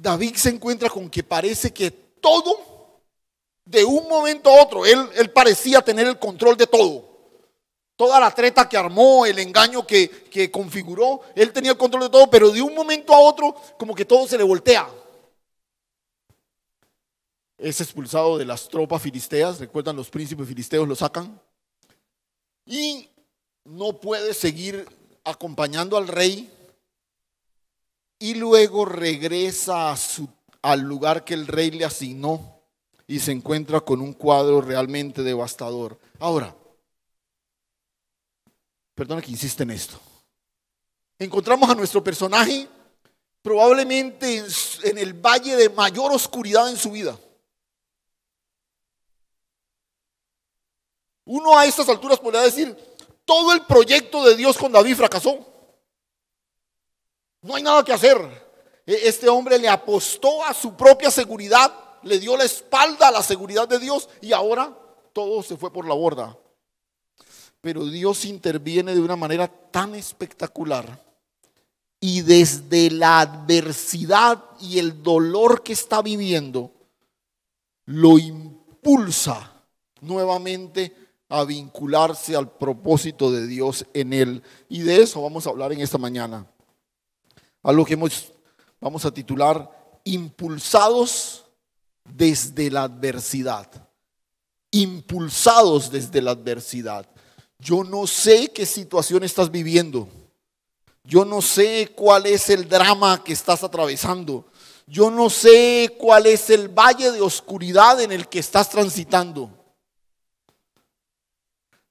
David se encuentra con que parece que todo, de un momento a otro, él parecía tener el control de todo. Toda la treta que armó, el engaño que configuró, él tenía el control de todo, pero de un momento a otro como que todo se le voltea. Es expulsado de las tropas filisteas, recuerdan, los príncipes filisteos lo sacan, y no puede seguir acompañando al rey, y luego regresa al lugar que el rey le asignó y se encuentra con un cuadro realmente devastador. Ahora, perdona que insiste en esto. Encontramos a nuestro personaje probablemente en el valle de mayor oscuridad en su vida. Uno a estas alturas podría decir, todo el proyecto de Dios con David fracasó. No hay nada que hacer. Este hombre le apostó a su propia seguridad, le dio la espalda a la seguridad de Dios y ahora todo se fue por la borda. Pero Dios interviene de una manera tan espectacular y desde la adversidad y el dolor que está viviendo, lo impulsa nuevamente a vincularse al propósito de Dios en él. Y de eso vamos a hablar en esta mañana. Algo que vamos a titular Impulsados desde la adversidad. Impulsados desde la adversidad. Yo no sé qué situación estás viviendo. Yo no sé cuál es el drama que estás atravesando. Yo no sé cuál es el valle de oscuridad en el que estás transitando.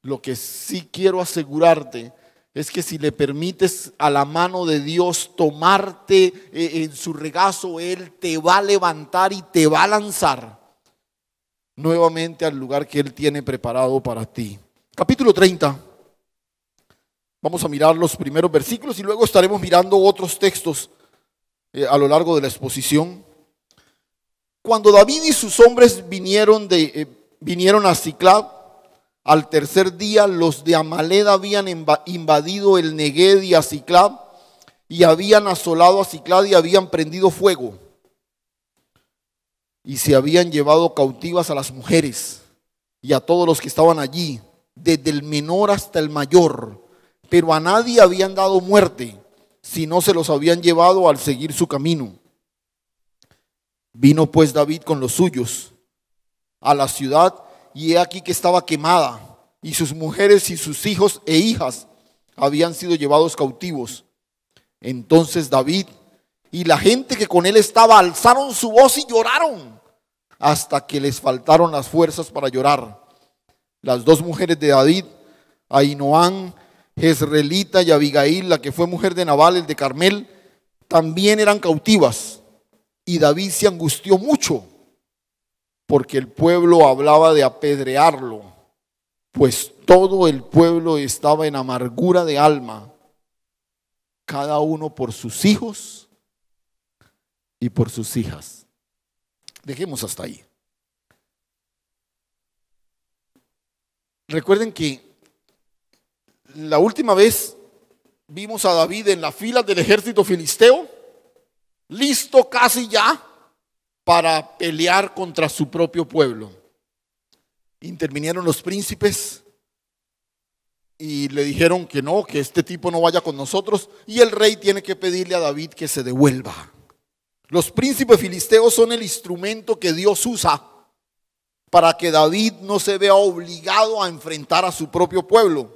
Lo que sí quiero asegurarte es que si le permites a la mano de Dios tomarte en su regazo, Él te va a levantar y te va a lanzar nuevamente al lugar que Él tiene preparado para ti. Capítulo 30. Vamos a mirar los primeros versículos y luego estaremos mirando otros textos a lo largo de la exposición. Cuando David y sus hombres vinieron a Siclag, al tercer día los de Amalek habían invadido el Neguev y a Siclag, y habían asolado a Siclag y habían prendido fuego, y se habían llevado cautivas a las mujeres y a todos los que estaban allí, desde el menor hasta el mayor, pero a nadie habían dado muerte, sino se los habían llevado al seguir su camino. Vino pues David con los suyos a la ciudad, y he aquí que estaba quemada, y sus mujeres y sus hijos e hijas habían sido llevados cautivos. Entonces David y la gente que con él estaba alzaron su voz y lloraron hasta que les faltaron las fuerzas para llorar. Las dos mujeres de David, Ahinoam Jezreelita y Abigail, la que fue mujer de Nabal el de Carmel, también eran cautivas, y David se angustió mucho porque el pueblo hablaba de apedrearlo, pues todo el pueblo estaba en amargura de alma, cada uno por sus hijos y por sus hijas. Dejemos hasta ahí. Recuerden que la última vez vimos a David en las filas del ejército filisteo, listo casi ya para pelear contra su propio pueblo. Intervinieron los príncipes y le dijeron que no, que este tipo no vaya con nosotros, y el rey tiene que pedirle a David que se devuelva. Los príncipes filisteos son el instrumento que Dios usa para que David no se vea obligado a enfrentar a su propio pueblo.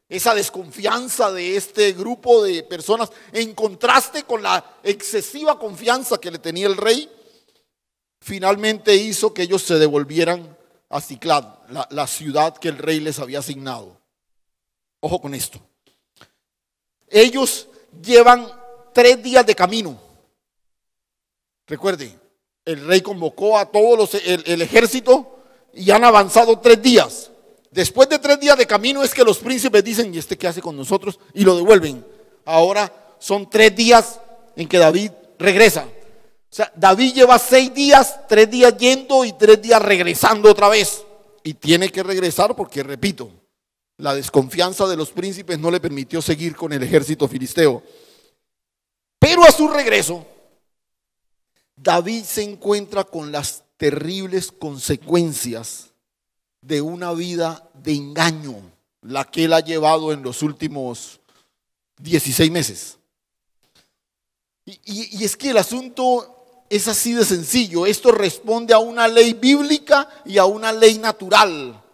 Esa desconfianza de este grupo de personas, en contraste con la excesiva confianza que le tenía el rey, finalmente hizo que ellos se devolvieran a Siclag, la ciudad que el rey les había asignado. Ojo con esto. Ellos llevan 3 días de camino. Recuerde, el rey convocó a todos el ejército y han avanzado 3 días. Después de 3 días de camino es que los príncipes dicen, ¿y este qué hace con nosotros? Y lo devuelven. Ahora son 3 días en que David regresa. O sea, David lleva 6 días, 3 días yendo y 3 días regresando otra vez. Y tiene que regresar porque, repito, la desconfianza de los príncipes no le permitió seguir con el ejército filisteo. Pero a su regreso, David se encuentra con las terribles consecuencias de una vida de engaño, la que él ha llevado en los últimos 16 meses. Y es que el asunto es así de sencillo. Esto responde a una ley bíblica y a una ley natural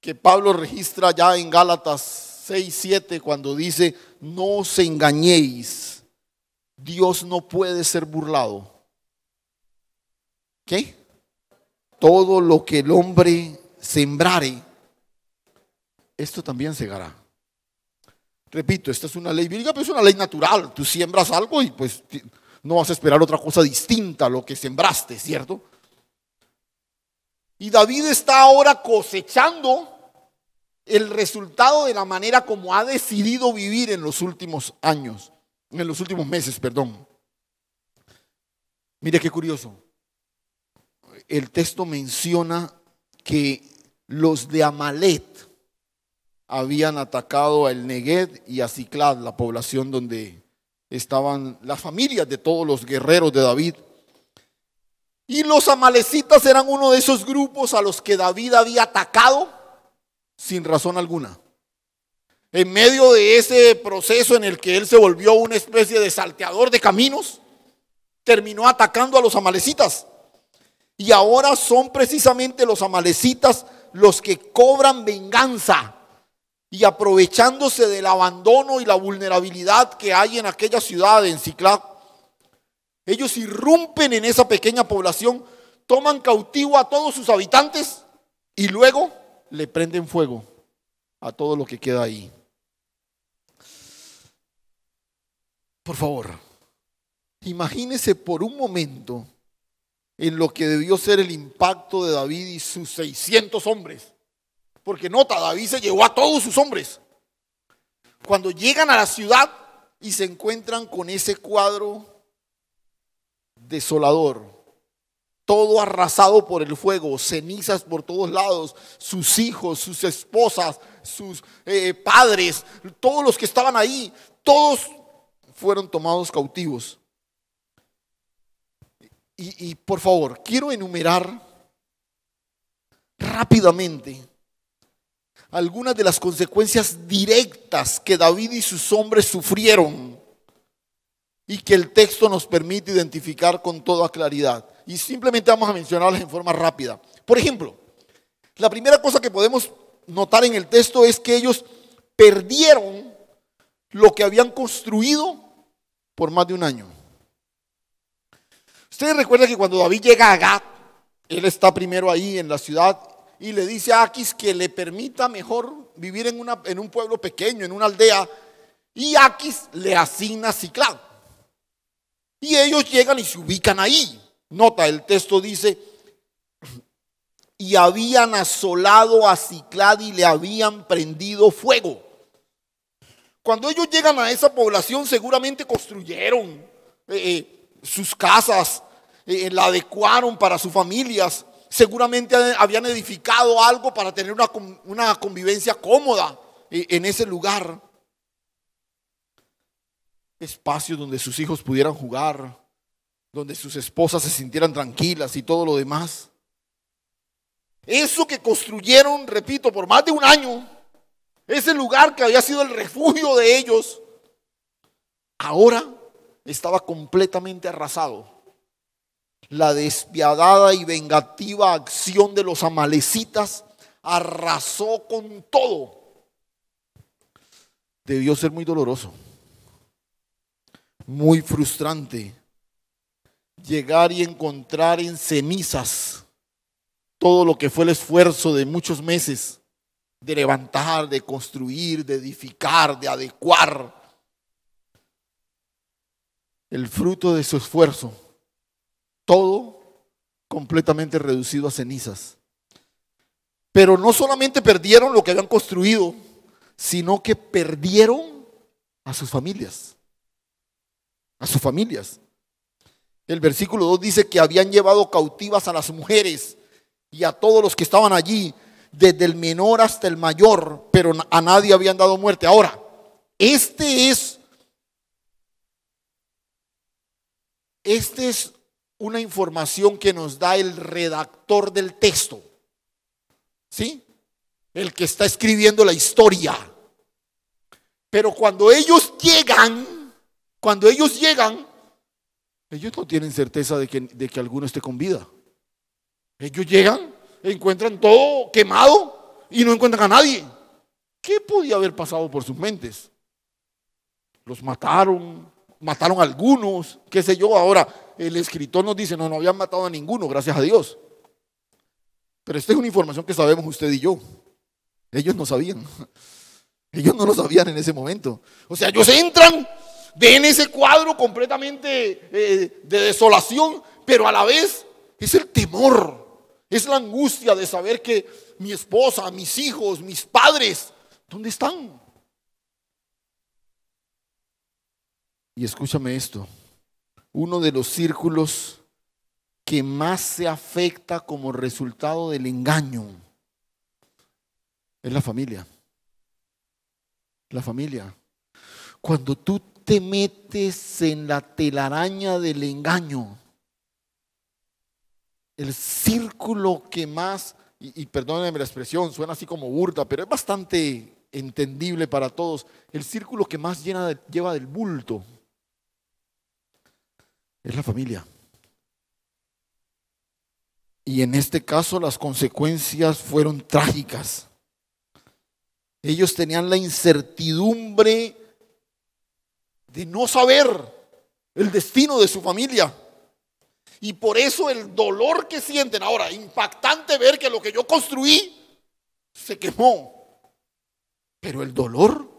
que Pablo registra ya en Gálatas 6:7 cuando dice: no os engañéis, Dios no puede ser burlado. ¿Qué? Todo lo que el hombre sembrare, esto también segará. Repito, esta es una ley bíblica, pero es una ley natural. Tú siembras algo y pues no vas a esperar otra cosa distinta a lo que sembraste, ¿cierto? Y David está ahora cosechando el resultado de la manera como ha decidido vivir en los últimos años, en los últimos meses, perdón. Mire qué curioso. El texto menciona que los de Amalet habían atacado a El Negued y a Siclad, la población donde estaban las familias de todos los guerreros de David. Y los amalecitas eran uno de esos grupos a los que David había atacado sin razón alguna. En medio de ese proceso en el que él se volvió una especie de salteador de caminos, terminó atacando a los amalecitas. Y ahora son precisamente los amalecitas los que cobran venganza. Y aprovechándose del abandono y la vulnerabilidad que hay en aquella ciudad, en Siclad, ellos irrumpen en esa pequeña población, toman cautivo a todos sus habitantes y luego le prenden fuego a todo lo que queda ahí. Por favor, imagínese por un momento en lo que debió ser el impacto de David y sus 600 hombres. Porque nota, David se llevó a todos sus hombres. Cuando llegan a la ciudad y se encuentran con ese cuadro desolador, todo arrasado por el fuego, cenizas por todos lados, sus hijos, sus esposas, sus padres, todos los que estaban ahí, todos fueron tomados cautivos. Y por favor, quiero enumerar rápidamente algunas de las consecuencias directas que David y sus hombres sufrieron y que el texto nos permite identificar con toda claridad. Y simplemente vamos a mencionarlas en forma rápida. Por ejemplo, la primera cosa que podemos notar en el texto es que ellos perdieron lo que habían construido por más de un año. Ustedes recuerdan que cuando David llega a Gat, él está primero ahí en la ciudad y le dice a Aquis que le permita mejor vivir en un pueblo pequeño, en una aldea, y Aquis le asigna Siclad. Y ellos llegan y se ubican ahí. Nota, el texto dice: y habían asolado a Siclad y le habían prendido fuego. Cuando ellos llegan a esa población, seguramente construyeron sus casas, la adecuaron para sus familias. Seguramente habían edificado algo para tener una convivencia cómoda en ese lugar. Espacios donde sus hijos pudieran jugar, donde sus esposas se sintieran tranquilas y todo lo demás. Eso que construyeron, repito, por más de un año, ese lugar que había sido el refugio de ellos, ahora estaba completamente arrasado. La despiadada y vengativa acción de los amalecitas arrasó con todo. Debió ser muy doloroso, muy frustrante llegar y encontrar en cenizas todo lo que fue el esfuerzo de muchos meses de levantar, de construir, de edificar, de adecuar. El fruto de su esfuerzo, todo completamente reducido a cenizas. Pero no solamente perdieron lo que habían construido, sino que perdieron a sus familias. A sus familias. El versículo 2 dice que habían llevado cautivas a las mujeres y a todos los que estaban allí, desde el menor hasta el mayor, pero a nadie habían dado muerte. Ahora, este es una información que nos da el redactor del texto, ¿sí? El que está escribiendo la historia. Pero cuando ellos llegan, ellos no tienen certeza de que alguno esté con vida. Ellos llegan, encuentran todo quemado y no encuentran a nadie. ¿Qué podía haber pasado por sus mentes? Los mataron a algunos, qué sé yo. Ahora, el escritor nos dice, no habían matado a ninguno, gracias a Dios. Pero esta es una información que sabemos usted y yo. Ellos no sabían. Ellos no lo sabían en ese momento. O sea, ellos entran, ven ese cuadro completamente de desolación, pero a la vez es el temor, es la angustia de saber que mi esposa, mis hijos, mis padres, ¿dónde están? Y escúchame esto, uno de los círculos que más se afecta como resultado del engaño es la familia. La familia. Cuando tú te metes en la telaraña del engaño, el círculo que más, y perdónenme la expresión, suena así como burda, pero es bastante entendible para todos, el círculo que más lleva del bulto es la familia. Y en este caso las consecuencias fueron trágicas. Ellos tenían la incertidumbre de no saber el destino de su familia. Y por eso el dolor que sienten ahora, impactante ver que lo que yo construí se quemó. Pero el dolor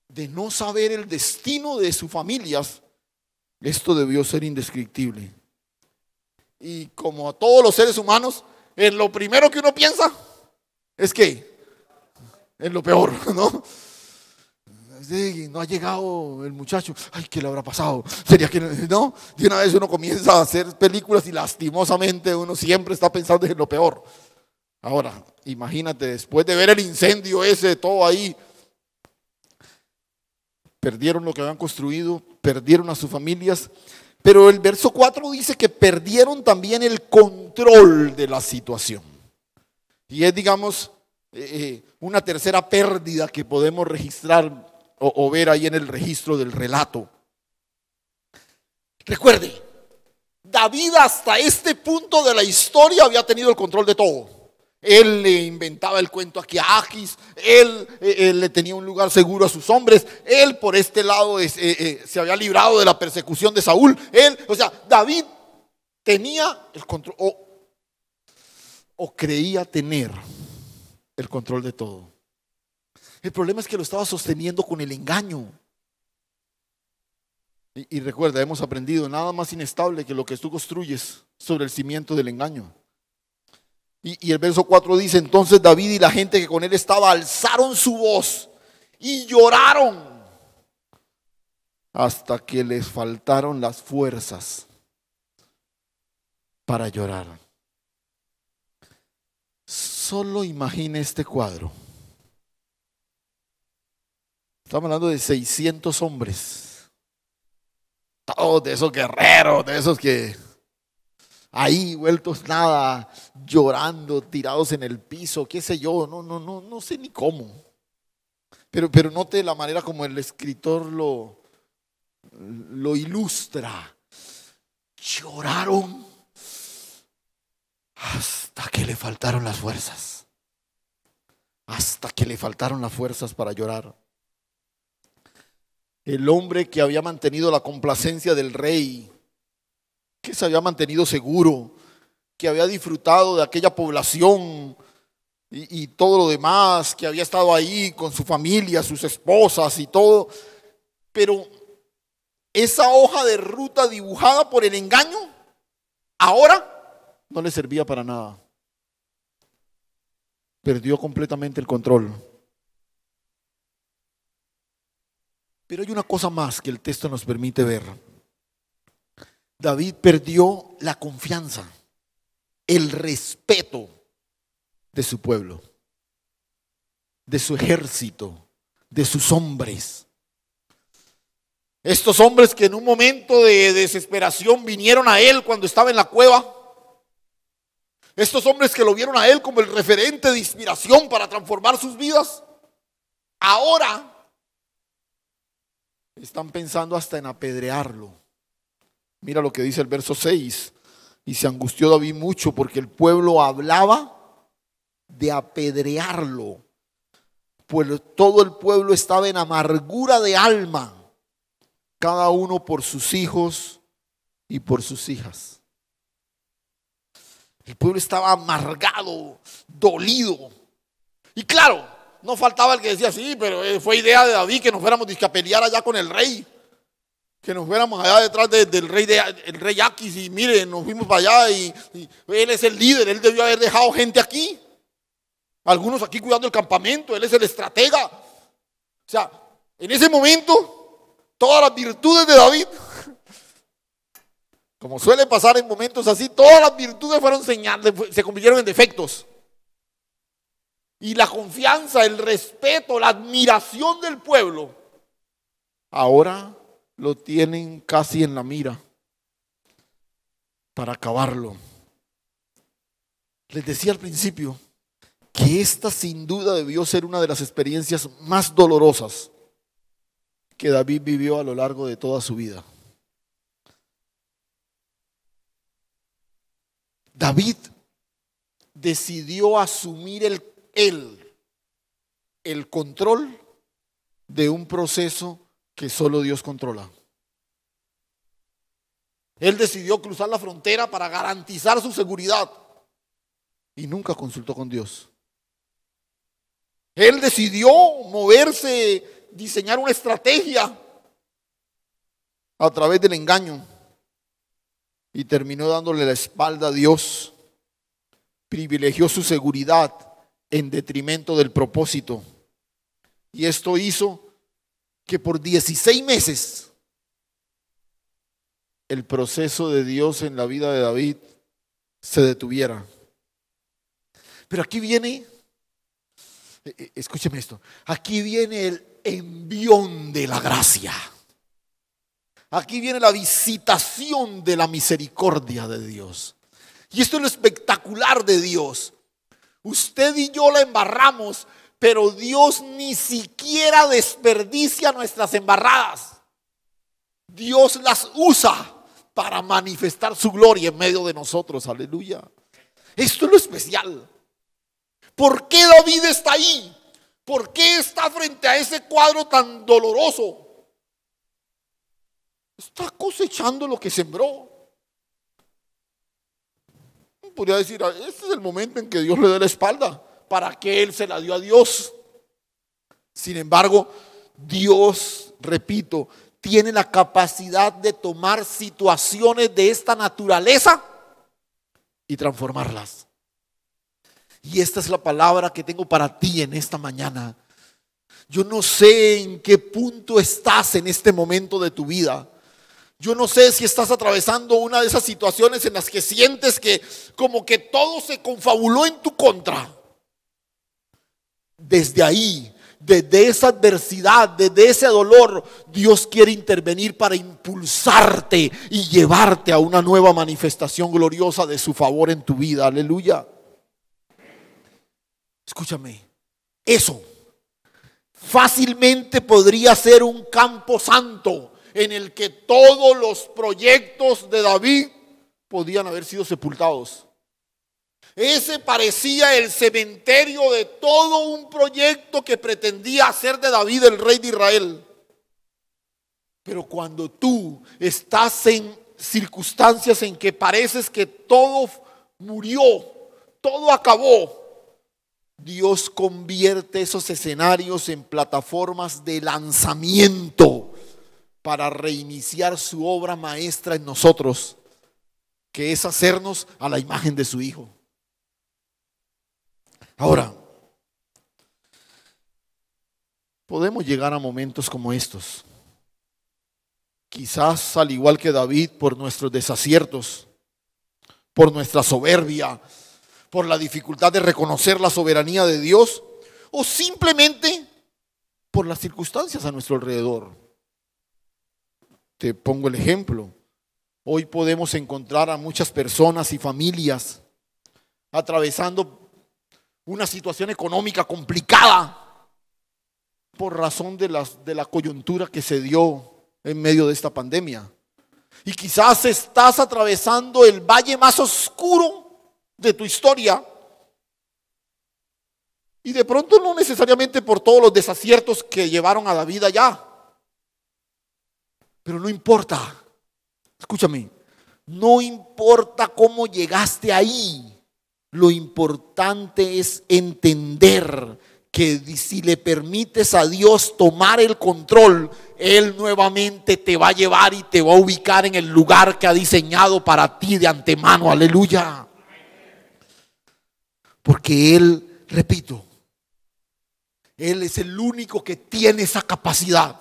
de no saber el destino de sus familias, esto debió ser indescriptible. Y como a todos los seres humanos, en lo primero que uno piensa es que en lo peor, ¿no? Sí, no ha llegado el muchacho, ay, ¿qué le habrá pasado? Sería que no, de una vez uno comienza a hacer películas y lastimosamente uno siempre está pensando en lo peor. Ahora, imagínate, después de ver el incendio ese, todo ahí, perdieron lo que habían construido, perdieron a sus familias, pero el verso 4 dice que perdieron también el control de la situación. Y es, digamos, una tercera pérdida que podemos registrar o ver ahí en el registro del relato. Recuerde, David hasta este punto de la historia había tenido el control de todo. Él le inventaba el cuento aquí a Agis, él le tenía un lugar seguro a sus hombres, él por este lado se había librado de la persecución de Saúl. O sea, David tenía el control o creía tener el control de todo. El problema es que lo estaba sosteniendo con el engaño. Y recuerda, hemos aprendido, nada más inestable que lo que tú construyes sobre el cimiento del engaño. Y el verso 4 dice, entonces David y la gente que con él estaba alzaron su voz y lloraron hasta que les faltaron las fuerzas para llorar. Solo imagine este cuadro. Estamos hablando de 600 hombres, todos de esos guerreros, de esos que ahí vueltos nada, llorando, tirados en el piso, qué sé yo, no sé ni cómo. Pero note la manera como el escritor lo ilustra. Lloraron hasta que le faltaron las fuerzas. Hasta que le faltaron las fuerzas para llorar. El hombre que había mantenido la complacencia del rey, que se había mantenido seguro, que había disfrutado de aquella población y todo lo demás, que había estado ahí con su familia, sus esposas y todo, pero esa hoja de ruta dibujada por el engaño, ahora no le servía para nada. Perdió completamente el control. Pero hay una cosa más que el texto nos permite ver. David perdió la confianza, el respeto de su pueblo, de su ejército, de sus hombres. Estos hombres que en un momento de desesperación vinieron a él cuando estaba en la cueva. Estos hombres que lo vieron a él como el referente de inspiración para transformar sus vidas. Ahora están pensando hasta en apedrearlo. Mira lo que dice el verso 6. Y se angustió David mucho porque el pueblo hablaba de apedrearlo. Pues todo el pueblo estaba en amargura de alma, cada uno por sus hijos y por sus hijas. El pueblo estaba amargado, dolido. Y claro, no faltaba el que decía, sí, pero fue idea de David que nos fuéramos a pelear allá con el rey. Que nos fuéramos allá detrás del rey, el rey Aquis, y miren, nos fuimos para allá y él es el líder, él debió haber dejado gente aquí. Algunos aquí cuidando el campamento, él es el estratega. O sea, en ese momento, todas las virtudes de David, como suele pasar en momentos así, todas las virtudes fueron señales, se convirtieron en defectos. Y la confianza, el respeto, la admiración del pueblo, ahora lo tienen casi en la mira para acabarlo. Les decía al principio que esta sin duda debió ser una de las experiencias más dolorosas que David vivió a lo largo de toda su vida. David decidió asumir el control de un proceso que solo Dios controla. Él decidió cruzar la frontera para garantizar su seguridad y nunca consultó con Dios. Él decidió moverse, diseñar una estrategia a través del engaño y terminó dándole la espalda a Dios. Privilegió su seguridad en detrimento del propósito. Y esto hizo que por 16 meses el proceso de Dios en la vida de David se detuviera. Pero aquí viene, escúcheme esto, aquí viene el envión de la gracia. Aquí viene la visitación de la misericordia de Dios. Y esto es lo espectacular de Dios. Usted y yo la embarramos, pero Dios ni siquiera desperdicia nuestras embarradas. Dios las usa para manifestar su gloria en medio de nosotros. Aleluya. Esto es lo especial. ¿Por qué David está ahí? ¿Por qué está frente a ese cuadro tan doloroso? Está cosechando lo que sembró. Podría decir, este es el momento en que Dios le dé la espalda. ¿Para qué él se la dio a Dios? Sin embargo, Dios, repito, tiene la capacidad de tomar situaciones de esta naturaleza y transformarlas. Y esta es la palabra que tengo para ti en esta mañana. Yo no sé en qué punto estás en este momento de tu vida. Yo no sé si estás atravesando una de esas situaciones en las que sientes que como que todo se confabuló en tu contra. Desde ahí, desde esa adversidad, desde ese dolor, Dios quiere intervenir para impulsarte y llevarte a una nueva manifestación gloriosa de su favor en tu vida. Aleluya. Escúchame, eso fácilmente podría ser un campo santo en el que todos los proyectos de David podían haber sido sepultados. Ese parecía el cementerio de todo un proyecto que pretendía hacer de David el rey de Israel. Pero cuando tú estás en circunstancias en que pareces que todo murió, todo acabó, Dios convierte esos escenarios en plataformas de lanzamiento para reiniciar su obra maestra en nosotros, que es hacernos a la imagen de su Hijo. Ahora, podemos llegar a momentos como estos, quizás al igual que David, por nuestros desaciertos, por nuestra soberbia, por la dificultad de reconocer la soberanía de Dios, o simplemente por las circunstancias a nuestro alrededor. Te pongo el ejemplo. Hoy podemos encontrar a muchas personas y familias atravesando una situación económica complicada por razón de la coyuntura que se dio en medio de esta pandemia. Y quizás estás atravesando el valle más oscuro de tu historia. Y de pronto no necesariamente por todos los desaciertos que llevaron a David allá. Pero no importa. Escúchame. No importa cómo llegaste ahí. Lo importante es entender que si le permites a Dios tomar el control, Él nuevamente te va a llevar y te va a ubicar en el lugar que ha diseñado para ti de antemano. Aleluya. Porque Él, repito, Él es el único que tiene esa capacidad.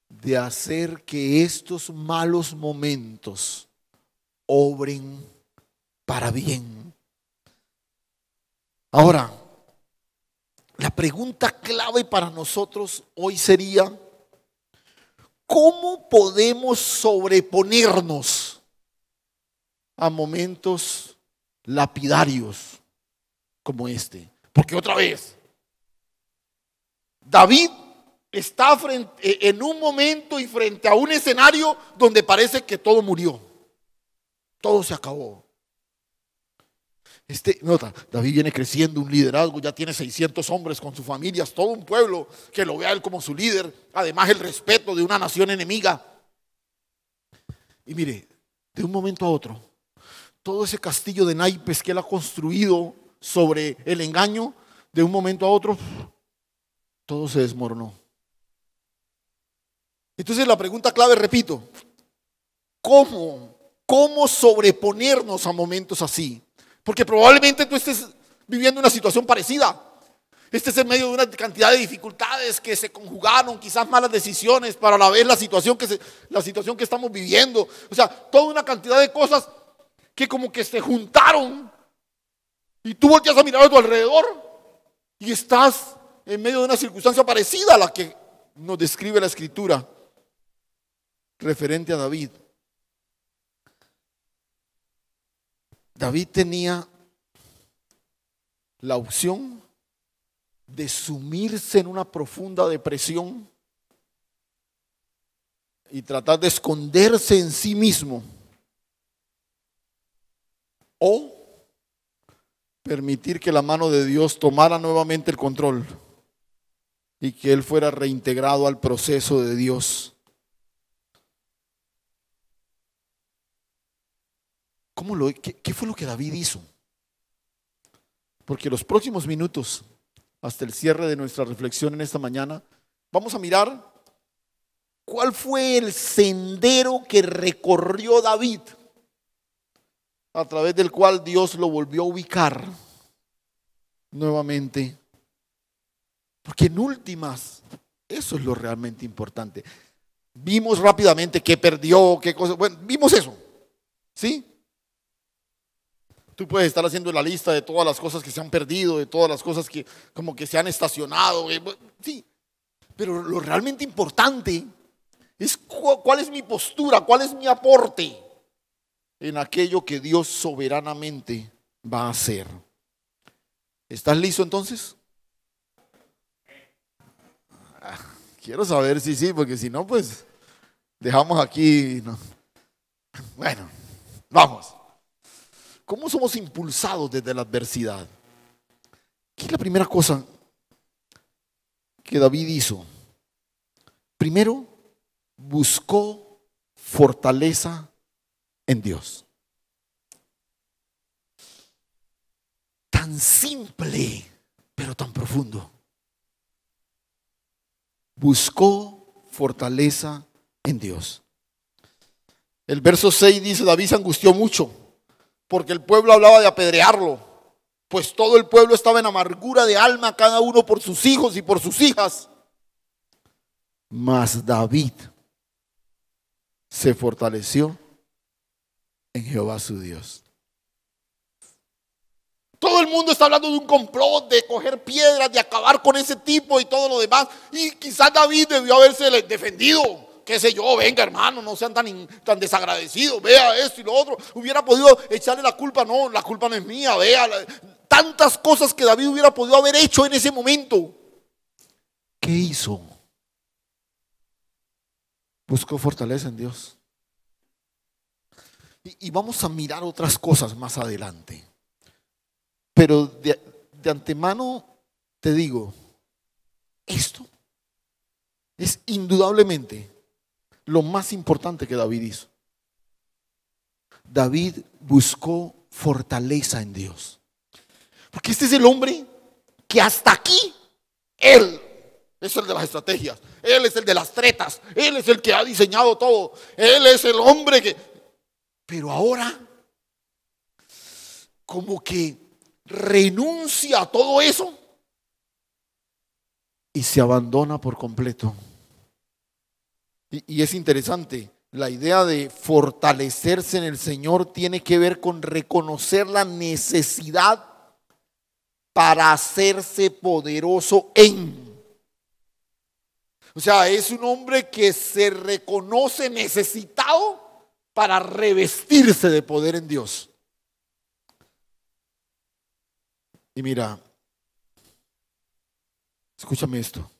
De hacer que estos malos momentos obren para bien. Ahora, la pregunta clave para nosotros hoy sería: ¿cómo podemos sobreponernos a momentos lapidarios como este? Porque otra vez, David está en un momento y frente a un escenario donde parece que todo murió, todo se acabó. Nota, David viene creciendo, un liderazgo, ya tiene 600 hombres con sus familias, todo un pueblo que lo vea a él como su líder, además el respeto de una nación enemiga. Y mire, de un momento a otro, todo ese castillo de naipes que él ha construido sobre el engaño, de un momento a otro, todo se desmoronó. Entonces la pregunta clave, repito, ¿cómo sobreponernos a momentos así? Porque probablemente tú estés viviendo una situación parecida. Estés en medio de una cantidad de dificultades que se conjugaron, quizás malas decisiones, para a la vez la situación que estamos viviendo. O sea, toda una cantidad de cosas que como que se juntaron y tú volteas a mirar a tu alrededor y estás en medio de una circunstancia parecida a la que nos describe la Escritura referente a David. David tenía la opción de sumirse en una profunda depresión y tratar de esconderse en sí mismo, o permitir que la mano de Dios tomara nuevamente el control y que él fuera reintegrado al proceso de Dios. ¿Qué fue lo que David hizo? Porque los próximos minutos, hasta el cierre de nuestra reflexión en esta mañana, vamos a mirar cuál fue el sendero que recorrió David, a través del cual Dios lo volvió a ubicar nuevamente. Porque en últimas, eso es lo realmente importante. Vimos rápidamente qué perdió, qué cosas. Bueno, vimos eso, ¿sí? Tú puedes estar haciendo la lista de todas las cosas que se han perdido, de todas las cosas que como que se han estacionado, sí. Pero lo realmente importante es cuál es mi postura, cuál es mi aporte en aquello que Dios soberanamente va a hacer. ¿Estás listo entonces? Quiero saber si sí, porque si no, pues dejamos aquí. No. Bueno, vamos. ¿Cómo somos impulsados desde la adversidad? ¿Qué es la primera cosa que David hizo? Primero, buscó fortaleza en Dios. Tan simple, pero tan profundo. Buscó fortaleza en Dios. El verso 6 dice: David se angustió mucho, porque el pueblo hablaba de apedrearlo, pues todo el pueblo estaba en amargura de alma, cada uno por sus hijos y por sus hijas. Mas David se fortaleció en Jehová su Dios. Todo el mundo está hablando de un complot, de coger piedras, de acabar con ese tipo y todo lo demás. Y quizás David debió haberse defendido. Qué sé yo, venga hermano, no sean tan desagradecidos, vea esto y lo otro. Hubiera podido echarle la culpa, no, la culpa no es mía, vea. Tantas cosas que David hubiera podido haber hecho en ese momento. ¿Qué hizo? Buscó fortaleza en Dios. Y vamos a mirar otras cosas más adelante. Pero de antemano te digo, esto es indudablemente lo más importante que David hizo. David buscó fortaleza en Dios. Porque este es el hombre que hasta aquí, él es el de las estrategias, él es el de las tretas, él es el que ha diseñado todo, él es el hombre que... Pero ahora, como que renuncia a todo eso y se abandona por completo. Y es interesante, la idea de fortalecerse en el Señor tiene que ver con reconocer la necesidad para hacerse poderoso en. O sea, es un hombre que se reconoce necesitado para revestirse de poder en Dios. Y mira, escúchame esto.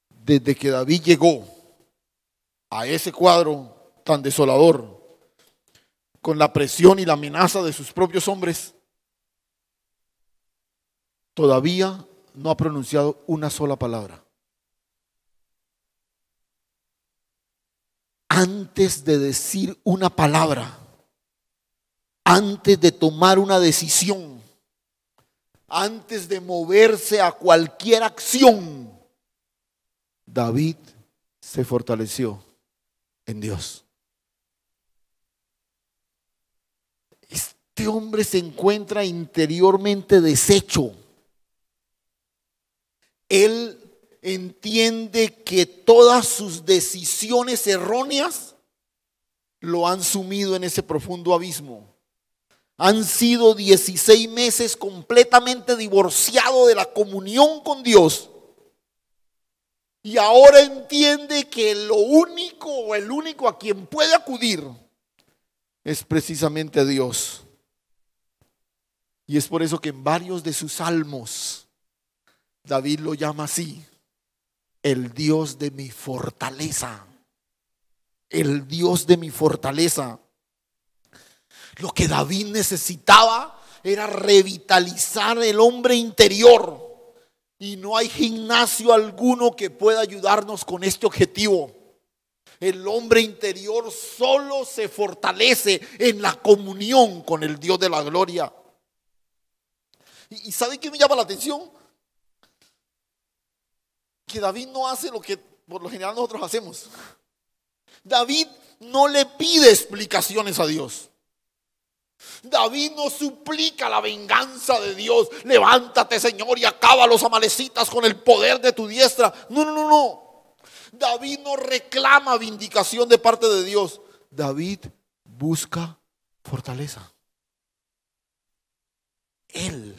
Desde que David llegó a ese cuadro tan desolador, con la presión y la amenaza de sus propios hombres, todavía no ha pronunciado una sola palabra. Antes de decir una palabra, antes de tomar una decisión, antes de moverse a cualquier acción, David se fortaleció en Dios. Este hombre se encuentra interiormente deshecho. Él entiende que todas sus decisiones erróneas lo han sumido en ese profundo abismo. Han sido 16 meses completamente divorciado de la comunión con Dios. Y ahora entiende que el único a quien puede acudir es precisamente a Dios. Y es por eso que en varios de sus salmos David lo llama así: el Dios de mi fortaleza. El Dios de mi fortaleza. Lo que David necesitaba era revitalizar el hombre interior. Y no hay gimnasio alguno que pueda ayudarnos con este objetivo. El hombre interior solo se fortalece en la comunión con el Dios de la gloria. ¿Y sabe qué me llama la atención? Que David no hace lo que por lo general nosotros hacemos. David no le pide explicaciones a Dios. David no suplica la venganza de Dios. Levántate, Señor, y acaba a los amalecitas con el poder de tu diestra. No. David no reclama vindicación de parte de Dios. David busca fortaleza. Él.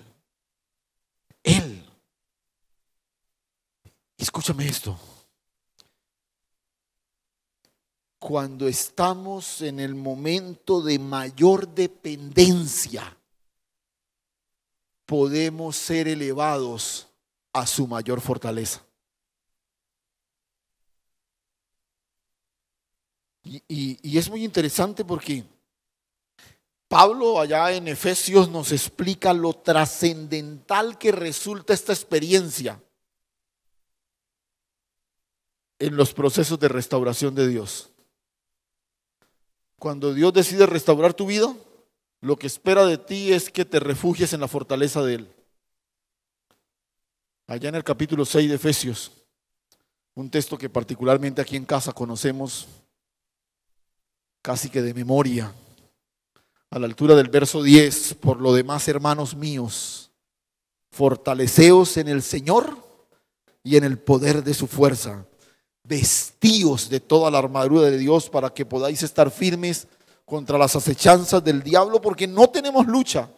Escúchame esto. Cuando estamos en el momento de mayor dependencia, podemos ser elevados a su mayor fortaleza. Y es muy interesante porque Pablo allá en Efesios nos explica lo trascendental que resulta esta experiencia en los procesos de restauración de Dios. Cuando Dios decide restaurar tu vida, lo que espera de ti es que te refugies en la fortaleza de Él. Allá en el capítulo 6 de Efesios, un texto que particularmente aquí en casa conocemos casi que de memoria, a la altura del verso 10, por lo demás, hermanos míos, fortaleceos en el Señor y en el poder de su fuerza. Vestíos de toda la armadura de Dios para que podáis estar firmes contra las acechanzas del diablo, porque no tenemos lucha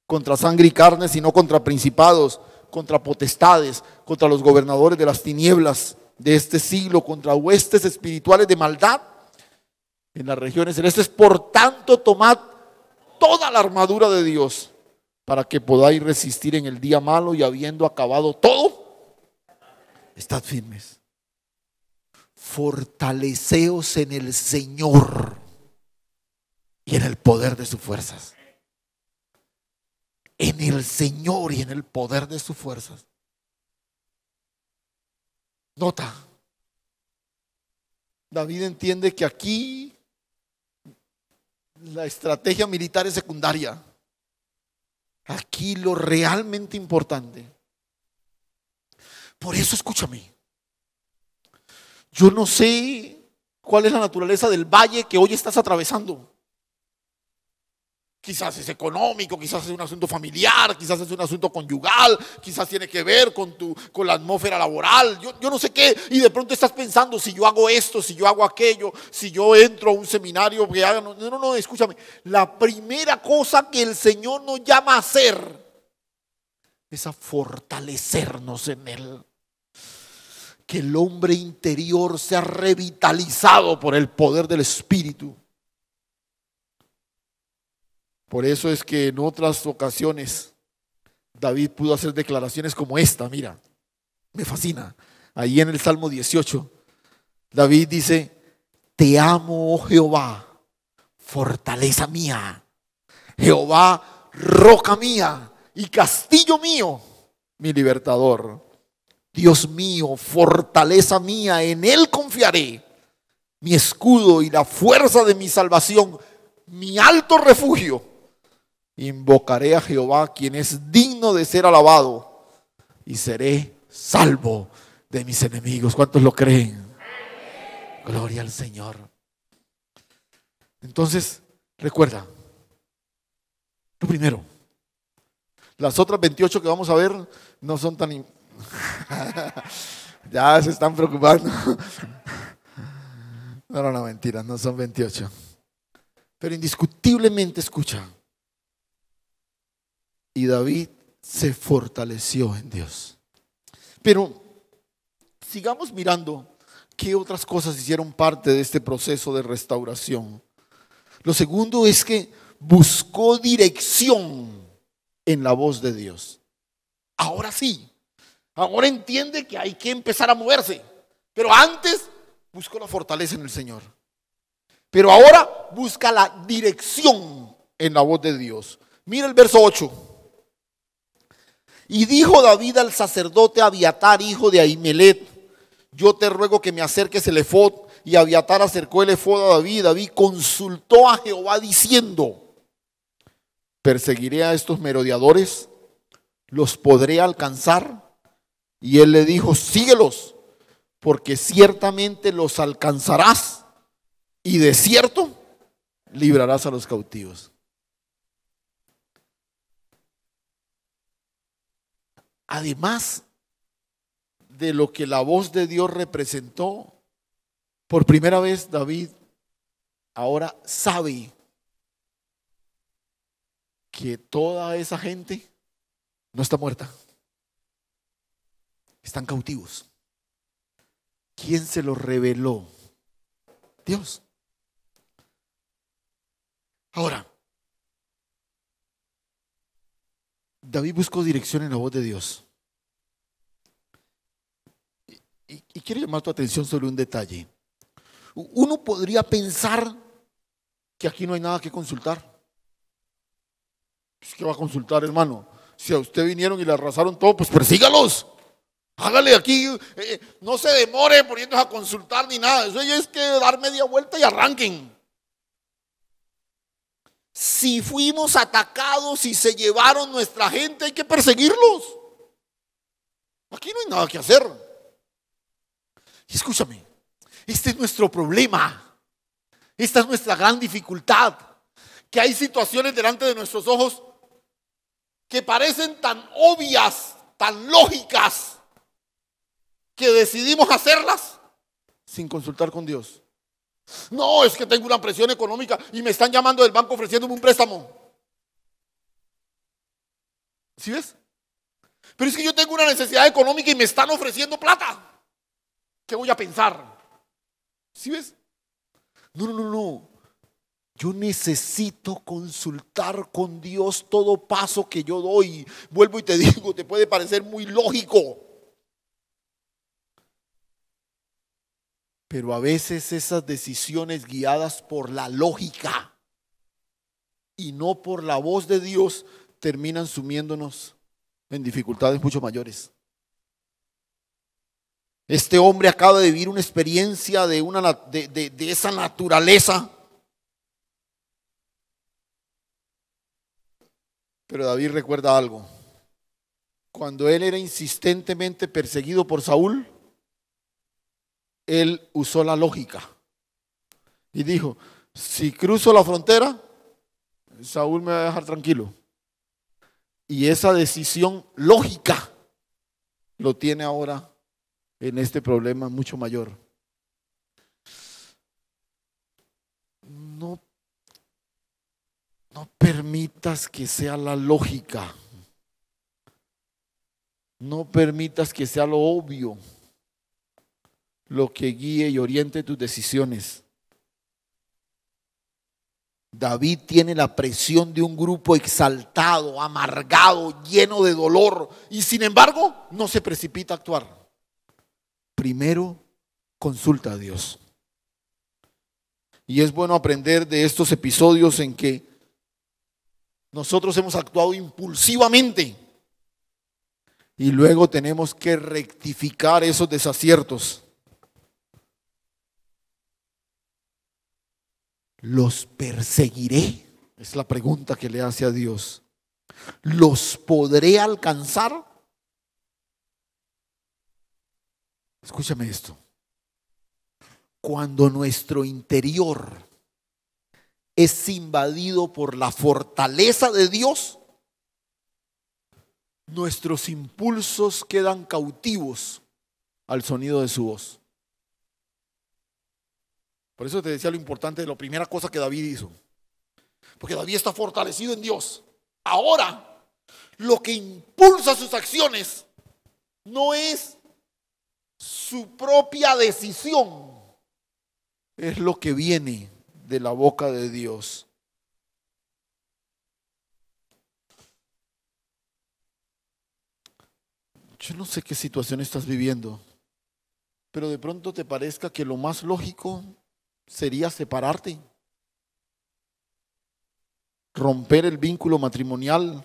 contra sangre y carne, sino contra principados, contra potestades, contra los gobernadores de las tinieblas de este siglo, contra huestes espirituales de maldad en las regiones celestes. Por tanto, tomad toda la armadura de Dios para que podáis resistir en el día malo, y habiendo acabado todo, estad firmes. Fortaleceos en el Señor y en el poder de sus fuerzas. En el Señor y en el poder de sus fuerzas. Nota, David entiende que aquí la estrategia militar es secundaria. Aquí lo realmente importante. Por eso escúchame. Yo no sé cuál es la naturaleza del valle que hoy estás atravesando. Quizás es económico, quizás es un asunto familiar, quizás es un asunto conyugal, quizás tiene que ver con la atmósfera laboral, yo no sé qué. Y de pronto estás pensando, si yo hago esto, si yo hago aquello, si yo entro a un seminario que haga. No, escúchame. La primera cosa que el Señor nos llama a hacer es a fortalecernos en Él. Que el hombre interior sea revitalizado por el poder del Espíritu. Por eso es que en otras ocasiones David pudo hacer declaraciones como esta. Mira, me fascina. Ahí en el Salmo 18, David dice: te amo, oh Jehová, fortaleza mía, Jehová, roca mía y castillo mío, mi libertador. Dios mío, fortaleza mía, en Él confiaré, mi escudo y la fuerza de mi salvación, mi alto refugio. Invocaré a Jehová, quien es digno de ser alabado, y seré salvo de mis enemigos. ¿Cuántos lo creen? Gloria al Señor. Entonces, recuerda, lo primero, las otras 28 que vamos a ver no son tan... Ya se están preocupando. No, mentira, no son 28. Pero indiscutiblemente, escucha, y David se fortaleció en Dios. Pero sigamos mirando qué otras cosas hicieron parte de este proceso de restauración. Lo segundo es que buscó dirección en la voz de Dios. Ahora sí, ahora entiende que hay que empezar a moverse. Pero antes buscó la fortaleza en el Señor. Pero ahora busca la dirección en la voz de Dios. Mira el verso 8. Y dijo David al sacerdote Abiatar, hijo de Ahimelech: yo te ruego que me acerques el efod. Y Abiatar acercó el efod a David. David consultó a Jehová diciendo: ¿perseguiré a estos merodeadores? ¿Los podré alcanzar? Y él le dijo: síguelos, porque ciertamente los alcanzarás, y de cierto librarás a los cautivos. Además de lo que la voz de Dios representó, por primera vez David ahora sabe que toda esa gente no está muerta, están cautivos. ¿Quién se lo reveló? Dios. Ahora, David buscó dirección en la voz de Dios. Y quiero llamar tu atención sobre un detalle. Uno podría pensar que aquí no hay nada que consultar. ¿Qué va a consultar, hermano? Si a usted vinieron y le arrasaron todo, pues persígalos. Hágale aquí, no se demore poniéndose a consultar ni nada. Eso ya es que dar media vuelta y arranquen. Si fuimos atacados y se llevaron nuestra gente, hay que perseguirlos. Aquí no hay nada que hacer. Y escúchame, este es nuestro problema. Esta es nuestra gran dificultad. Que hay situaciones delante de nuestros ojos que parecen tan obvias, tan lógicas, que decidimos hacerlas sin consultar con Dios. No, es que tengo una presión económica y me están llamando del banco ofreciéndome un préstamo. ¿Sí ves? Pero es que yo tengo una necesidad económica y me están ofreciendo plata. ¿Qué voy a pensar? ¿Sí ves? No. Yo necesito consultar con Dios todo paso que yo doy. Vuelvo y te digo, te puede parecer muy lógico, pero a veces esas decisiones guiadas por la lógica y no por la voz de Dios terminan sumiéndonos en dificultades mucho mayores. Este hombre acaba de vivir una experiencia de esa naturaleza. Pero David recuerda algo. Cuando él era insistentemente perseguido por Saúl, él usó la lógica y dijo: si cruzo la frontera, Saúl me va a dejar tranquilo. Y esa decisión lógica lo tiene ahora en este problema mucho mayor. No permitas que sea la lógica. No permitas que sea lo obvio lo que guíe y oriente tus decisiones. David tiene la presión de un grupo exaltado, amargado, lleno de dolor, y sin embargo no se precipita a actuar. Primero consulta a Dios. Y es bueno aprender de estos episodios en que nosotros hemos actuado impulsivamente y luego tenemos que rectificar esos desaciertos. ¿Los perseguiré? Es la pregunta que le hace a Dios. ¿Los podré alcanzar? Escúchame esto. Cuando nuestro interior es invadido por la fortaleza de Dios, nuestros impulsos quedan cautivos al sonido de su voz. Por eso te decía lo importante de la primera cosa que David hizo. Porque David está fortalecido en Dios. Ahora, lo que impulsa sus acciones no es su propia decisión, es lo que viene de la boca de Dios. Yo no sé qué situación estás viviendo, pero de pronto te parezca que lo más lógico sería separarte, romper el vínculo matrimonial.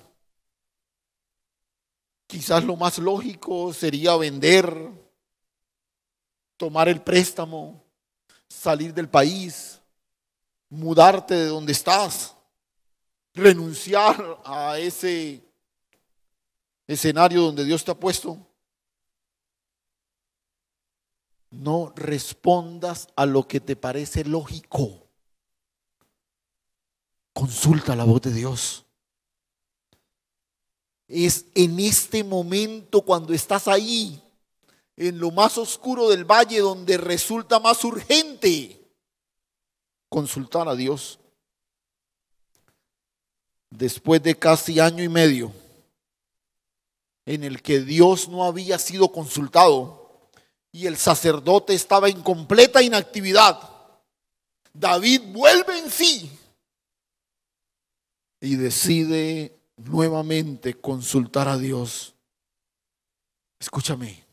Quizás lo más lógico sería vender, tomar el préstamo, salir del país, mudarte de donde estás, renunciar a ese escenario donde Dios te ha puesto. No respondas a lo que te parece lógico. Consulta la voz de Dios. Es en este momento, cuando estás ahí, en lo más oscuro del valle, donde resulta más urgente consultar a Dios. Después de casi año y medio en el que Dios no había sido consultado y el sacerdote estaba en completa inactividad, David vuelve en sí y decide nuevamente consultar a Dios. Escúchame,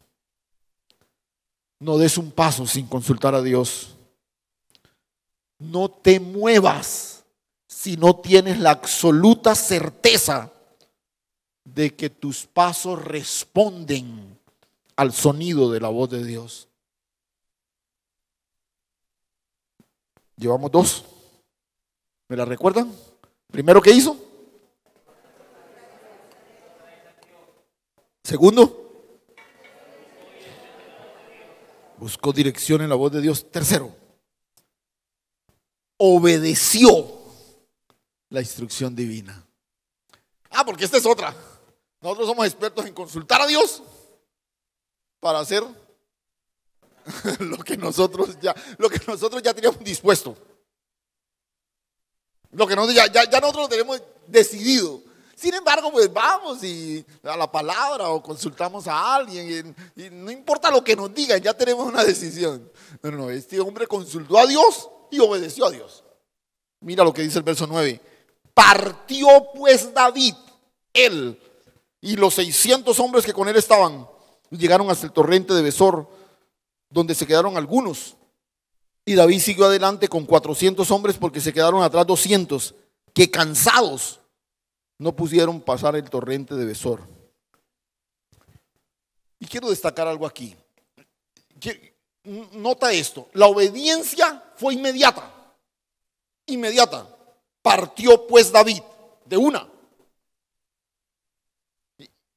no des un paso sin consultar a Dios. No te muevas si no tienes la absoluta certeza de que tus pasos responden al sonido de la voz de Dios. Llevamos 2. ¿Me la recuerdan? Primero, ¿qué hizo? Segundo, buscó dirección en la voz de Dios. Tercero, obedeció la instrucción divina. Porque esta es otra. Nosotros somos expertos en consultar a Dios para hacer lo que nosotros ya teníamos dispuesto. Lo que nosotros ya nosotros lo tenemos decidido. Sin embargo, pues vamos y a la palabra o consultamos a alguien y no importa lo que nos digan, ya tenemos una decisión. No, este hombre consultó a Dios y obedeció a Dios. Mira lo que dice el verso 9. Partió pues David, él y los 600 hombres que con él estaban, llegaron hasta el torrente de Besor, donde se quedaron algunos. Y David siguió adelante con 400 hombres porque se quedaron atrás 200, que cansados no pudieron pasar el torrente de Besor. Y quiero destacar algo aquí. Nota esto, la obediencia fue inmediata. Inmediata. Partió pues David de una.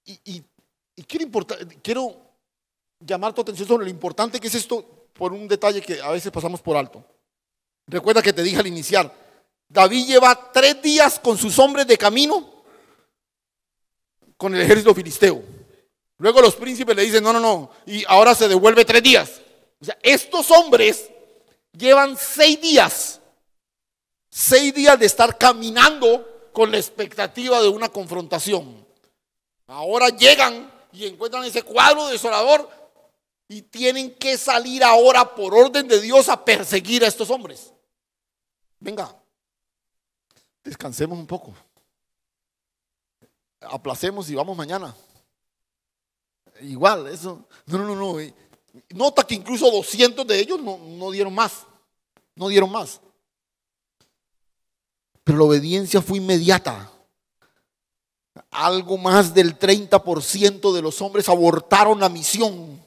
Y quiero llamar tu atención sobre lo importante que es esto por un detalle que a veces pasamos por alto. Recuerda que te dije al iniciar, David lleva 3 días con sus hombres de camino con el ejército filisteo. Luego los príncipes le dicen, no, y ahora se devuelve 3 días. O sea, estos hombres llevan 6 días. 6 días de estar caminando con la expectativa de una confrontación. Ahora llegan y encuentran ese cuadro desolador y tienen que salir ahora por orden de Dios a perseguir a estos hombres. Venga, descansemos un poco. Aplacemos y vamos mañana. Igual, eso. No. Nota que incluso 200 de ellos no dieron más. No dieron más. Pero la obediencia fue inmediata. Algo más del 30% de los hombres abortaron la misión.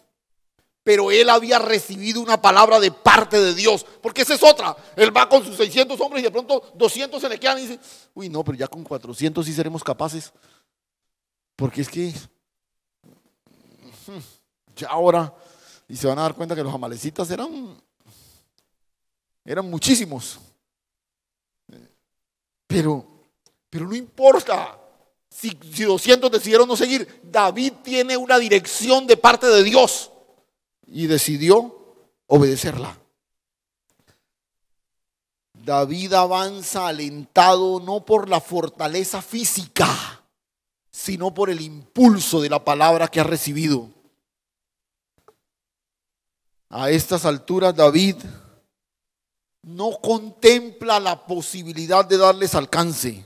Pero él había recibido una palabra de parte de Dios. Porque esa es otra. Él va con sus 600 hombres y de pronto 200 se le quedan y dice, uy, no, pero ya con 400 sí seremos capaces. Porque es que ya ahora, y se van a dar cuenta que los amalecitas eran muchísimos. Pero no importa si 200 decidieron no seguir. David tiene una dirección de parte de Dios y decidió obedecerla. David avanza alentado no por la fortaleza física, sino por el impulso de la palabra que ha recibido. A estas alturas David no contempla la posibilidad de darles alcance.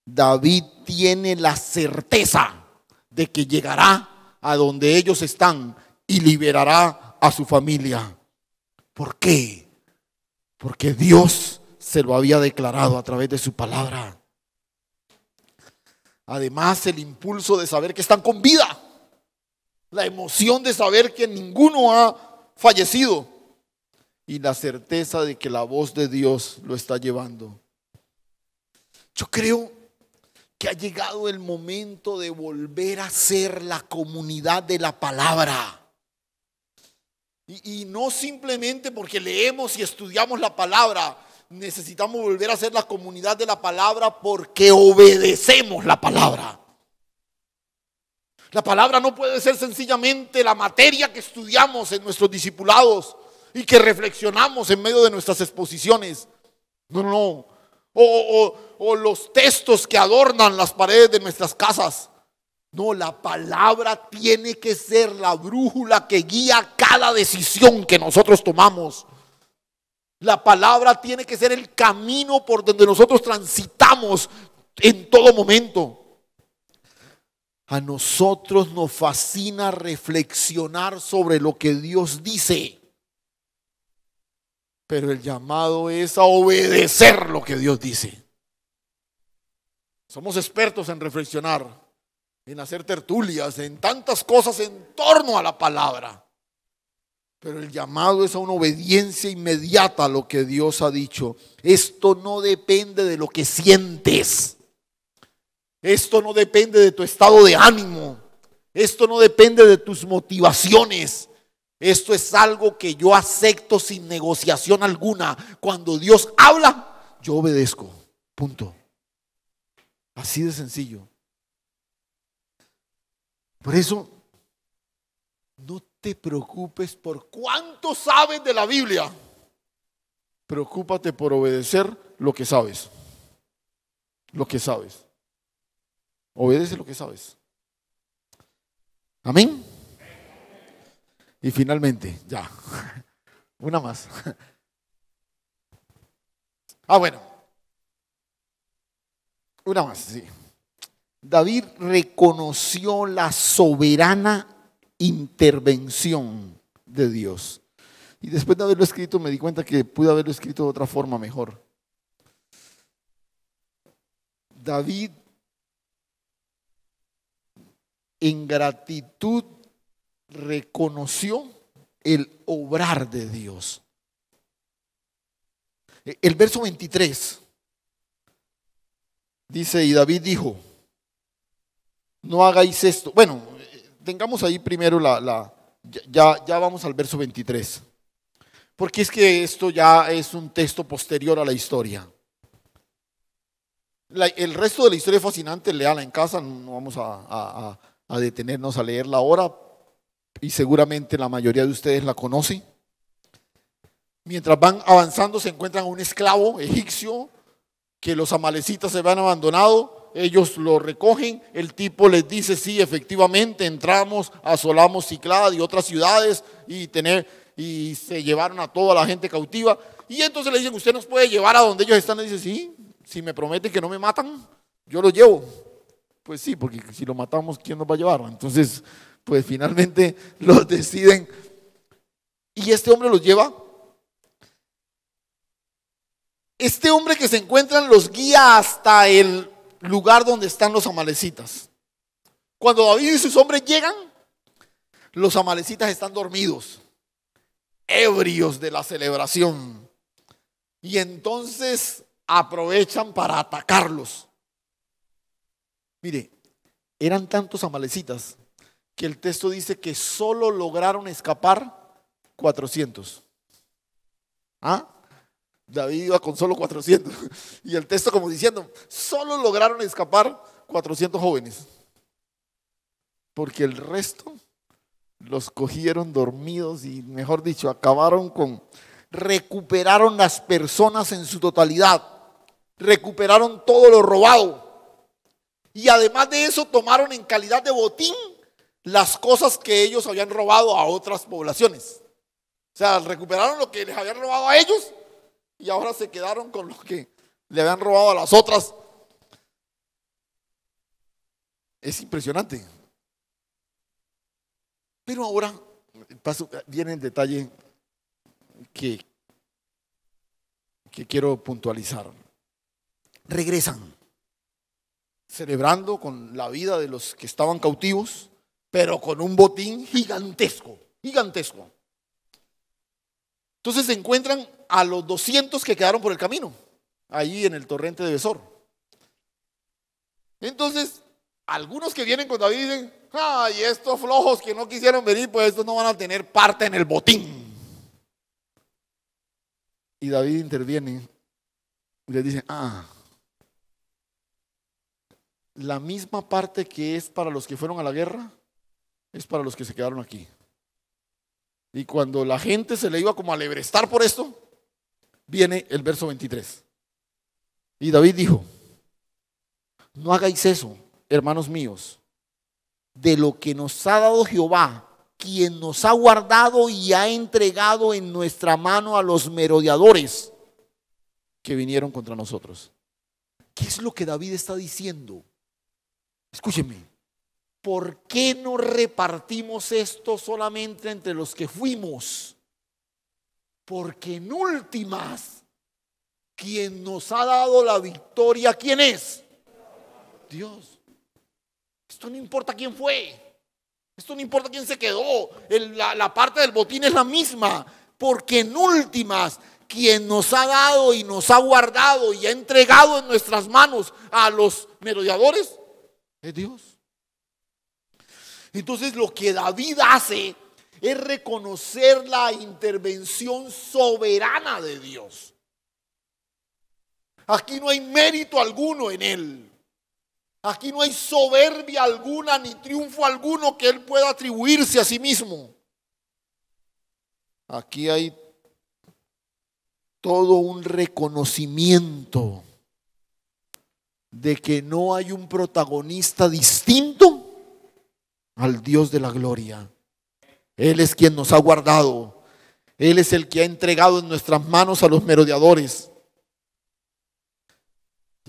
David tiene la certeza de que llegará a donde ellos están y liberará a su familia. ¿Por qué? Porque Dios se lo había declarado a través de su palabra. Además, el impulso de saber que están con vida, la emoción de saber que ninguno ha fallecido y la certeza de que la voz de Dios lo está llevando. Yo creo que ha llegado el momento de volver a ser la comunidad de la palabra. Y no simplemente porque leemos y estudiamos la palabra. Necesitamos volver a ser la comunidad de la palabra porque obedecemos la palabra. La palabra no puede ser sencillamente la materia que estudiamos en nuestros discipulados y que reflexionamos en medio de nuestras exposiciones. No. O los textos que adornan las paredes de nuestras casas. No, la palabra tiene que ser la brújula que guía cada decisión que nosotros tomamos. La palabra tiene que ser el camino por donde nosotros transitamos en todo momento. A nosotros nos fascina reflexionar sobre lo que Dios dice. Pero el llamado es a obedecer lo que Dios dice. Somos expertos en reflexionar, en hacer tertulias, en tantas cosas en torno a la palabra. Pero el llamado es a una obediencia inmediata a lo que Dios ha dicho. Esto no depende de lo que sientes. Esto no depende de tu estado de ánimo. Esto no depende de tus motivaciones. Esto es algo que yo acepto sin negociación alguna. Cuando Dios habla, yo obedezco. Punto. Así de sencillo. Por eso, no te preocupes por cuánto sabes de la Biblia. Preocúpate por obedecer lo que sabes. Lo que sabes. Obedece lo que sabes. Amén. Y finalmente, ya, una más. Bueno, una más, sí. David reconoció la soberana intervención de Dios. Y después de haberlo escrito me di cuenta que pude haberlo escrito de otra forma mejor. David, en gratitud, reconoció el obrar de Dios. El verso 23 dice, y David dijo, no hagáis esto. Bueno, tengamos ahí primero ya vamos al verso 23. Porque es que esto ya es un texto posterior a la historia. El resto de la historia es fascinante, léala en casa, no vamos a detenernos a leerla ahora y seguramente la mayoría de ustedes la conoce. Mientras van avanzando se encuentran a un esclavo egipcio que los amalecitas se habían abandonado, ellos lo recogen, el tipo les dice, sí, efectivamente entramos, asolamos Ciclad y otras ciudades y se llevaron a toda la gente cautiva, y entonces le dicen, usted nos puede llevar a donde ellos están, le dice, sí, si me promete que no me matan, yo los llevo. Pues sí, porque si lo matamos, ¿quién nos va a llevar? Entonces, pues finalmente los deciden y este hombre los lleva. Este hombre que se encuentran los guía hasta el lugar donde están los amalecitas. Cuando David y sus hombres llegan, los amalecitas están dormidos, ebrios de la celebración, y entonces aprovechan para atacarlos. Mire, eran tantos amalecitas que el texto dice que solo lograron escapar 400. David iba con solo 400. Y el texto como diciendo, solo lograron escapar 400 jóvenes. Porque el resto los cogieron dormidos y, mejor dicho, recuperaron las personas en su totalidad. Recuperaron todo lo robado. Y además de eso tomaron en calidad de botín las cosas que ellos habían robado a otras poblaciones. O sea, recuperaron lo que les habían robado a ellos y ahora se quedaron con lo que le habían robado a las otras. Es impresionante. Pero ahora viene el detalle que quiero puntualizar. Regresan, celebrando con la vida de los que estaban cautivos, pero con un botín gigantesco. Entonces se encuentran a los 200 que quedaron por el camino, ahí en el torrente de Besor. Entonces, algunos que vienen con David dicen, ay, estos flojos que no quisieron venir, pues estos no van a tener parte en el botín. Y David interviene y les dice, la misma parte que es para los que fueron a la guerra, es para los que se quedaron aquí. Y cuando la gente se le iba como a alebrestar por esto, viene el verso 23. Y David dijo, no hagáis eso, hermanos míos, de lo que nos ha dado Jehová, quien nos ha guardado y ha entregado en nuestra mano a los merodeadores que vinieron contra nosotros. ¿Qué es lo que David está diciendo? Escúcheme, ¿por qué no repartimos esto solamente entre los que fuimos? Porque en últimas, quien nos ha dado la victoria, ¿quién es? Dios. Esto no importa quién fue. Esto no importa quién se quedó. La parte del botín es la misma. Porque en últimas, quien nos ha dado y nos ha guardado y ha entregado en nuestras manos a los merodeadores es Dios. Entonces lo que David hace es reconocer la intervención soberana de Dios. Aquí no hay mérito alguno en él. Aquí no hay soberbia alguna ni triunfo alguno que él pueda atribuirse a sí mismo. Aquí hay todo un reconocimiento de que no hay un protagonista distinto al Dios de la gloria. Él es quien nos ha guardado. Él es el que ha entregado en nuestras manos a los merodeadores.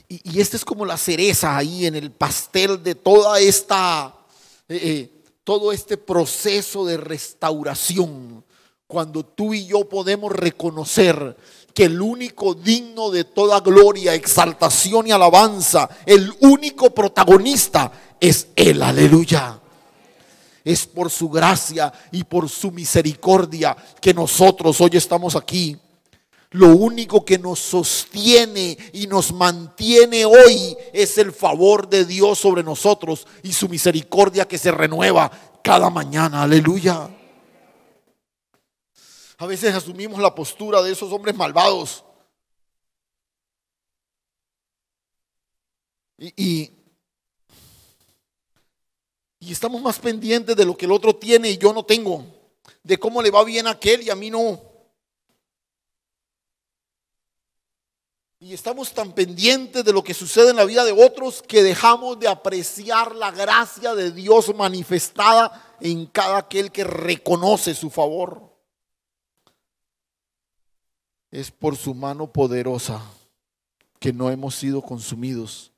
Y esta es como la cereza ahí en el pastel de toda esta, todo este proceso de restauración. Cuando tú y yo podemos reconocer que el único digno de toda gloria, exaltación y alabanza, el único protagonista es Él, aleluya. Es por su gracia y por su misericordia que nosotros hoy estamos aquí. Lo único que nos sostiene y nos mantiene hoy es el favor de Dios sobre nosotros y su misericordia que se renueva cada mañana, aleluya. A veces asumimos la postura de esos hombres malvados. Y estamos más pendientes de lo que el otro tiene y yo no tengo. De cómo le va bien a aquel y a mí no. Y estamos tan pendientes de lo que sucede en la vida de otros que dejamos de apreciar la gracia de Dios manifestada en cada aquel que reconoce su favor. Es por su mano poderosa que no hemos sido consumidos.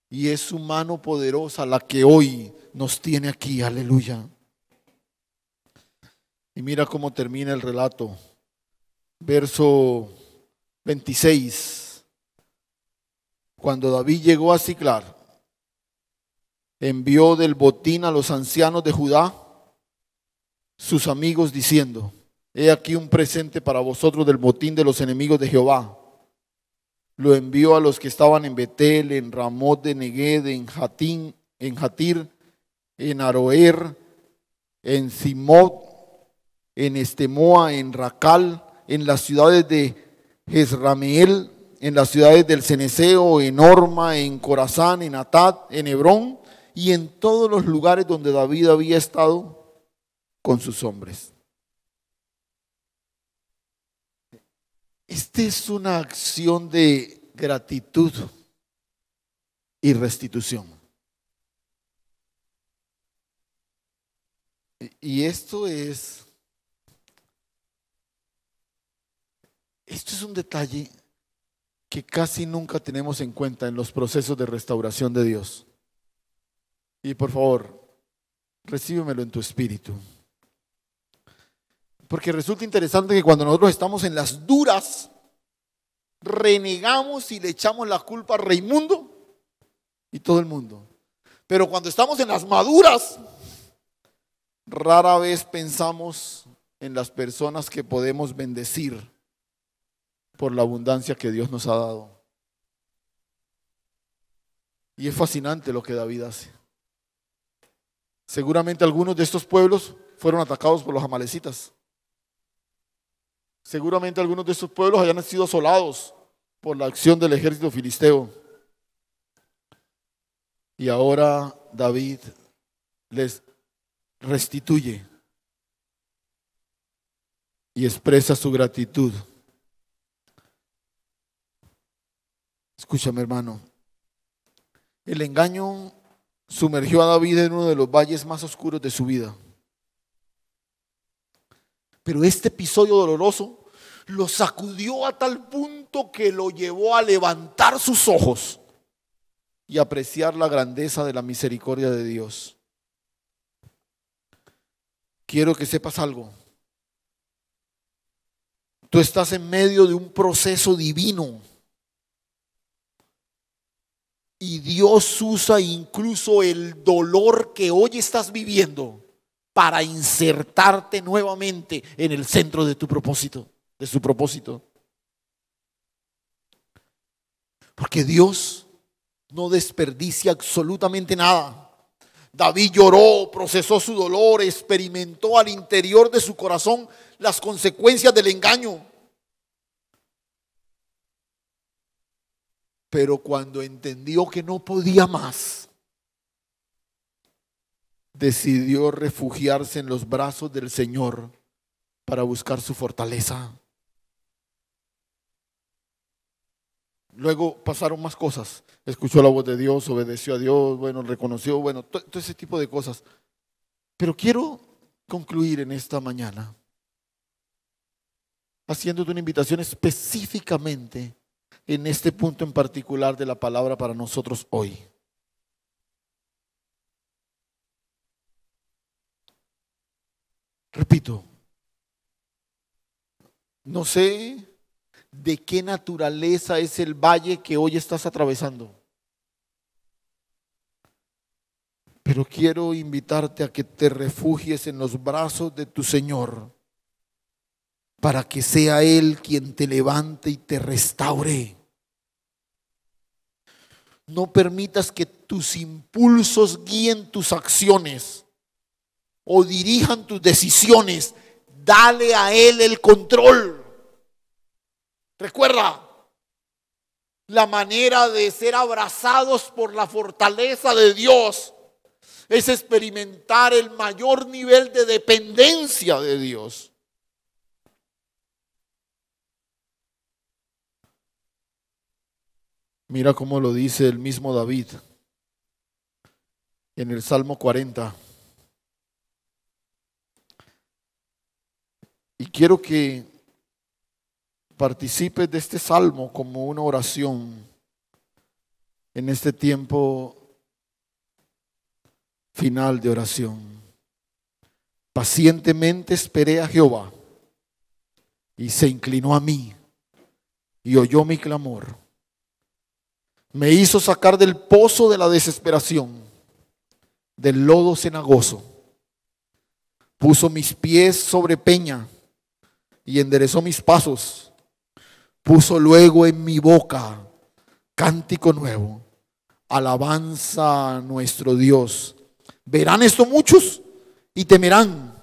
Y es su mano poderosa la que hoy nos tiene aquí, aleluya. Y mira cómo termina el relato. Verso 26. Cuando David llegó a Siclag, envió del botín a los ancianos de Judá, sus amigos, diciendo: he aquí un presente para vosotros del botín de los enemigos de Jehová. Lo envió a los que estaban en Betel, en Ramot de Negued, en Jatir, en Aroer, en Simot, en Estemoa, en Racal, en las ciudades de Jezrameel, en las ciudades del Ceneseo, en Orma, en Corazán, en Atad, en Hebrón y en todos los lugares donde David había estado con sus hombres. Esta es una acción de gratitud y restitución. Y esto es un detalle que casi nunca tenemos en cuenta en los procesos de restauración de Dios. Y por favor, recíbemelo en tu espíritu. Porque resulta interesante que cuando nosotros estamos en las duras, renegamos y le echamos la culpa a Raimundo y todo el mundo. Pero cuando estamos en las maduras, rara vez pensamos en las personas que podemos bendecir por la abundancia que Dios nos ha dado. Y es fascinante lo que David hace. Seguramente algunos de estos pueblos fueron atacados por los amalecitas. Seguramente algunos de estos pueblos hayan sido asolados por la acción del ejército filisteo. Y ahora David les restituye y expresa su gratitud. Escúchame, hermano. El engaño sumergió a David en uno de los valles más oscuros de su vida. Pero este episodio doloroso lo sacudió a tal punto que lo llevó a levantar sus ojos y apreciar la grandeza de la misericordia de Dios. Quiero que sepas algo. Tú estás en medio de un proceso divino. Y Dios usa incluso el dolor que hoy estás viviendo para insertarte nuevamente en el centro de tu propósito, de su propósito. Porque Dios no desperdicia absolutamente nada. David lloró, procesó su dolor, experimentó al interior de su corazón las consecuencias del engaño. Pero cuando entendió que no podía más, decidió refugiarse en los brazos del Señor para buscar su fortaleza. Luego pasaron más cosas. Escuchó la voz de Dios, obedeció a Dios, bueno, reconoció, bueno, todo ese tipo de cosas. Pero quiero concluir en esta mañana haciéndote una invitación específicamente en este punto en particular de la palabra para nosotros hoy. Repito, no sé de qué naturaleza es el valle que hoy estás atravesando, pero quiero invitarte a que te refugies en los brazos de tu Señor para que sea Él quien te levante y te restaure. No permitas que tus impulsos guíen tus acciones o dirijan tus decisiones. Dale a Él el control. Recuerda, la manera de ser abrazados por la fortaleza de Dios es experimentar el mayor nivel de dependencia de Dios. Mira cómo lo dice el mismo David en el Salmo 40. Y quiero que participes de este salmo como una oración en este tiempo final de oración. Pacientemente esperé a Jehová y se inclinó a mí y oyó mi clamor. Me hizo sacar del pozo de la desesperación, del lodo cenagoso. Puso mis pies sobre peña y enderezó mis pasos. Puso luego en mi boca cántico nuevo, alabanza a nuestro Dios. Verán esto muchos y temerán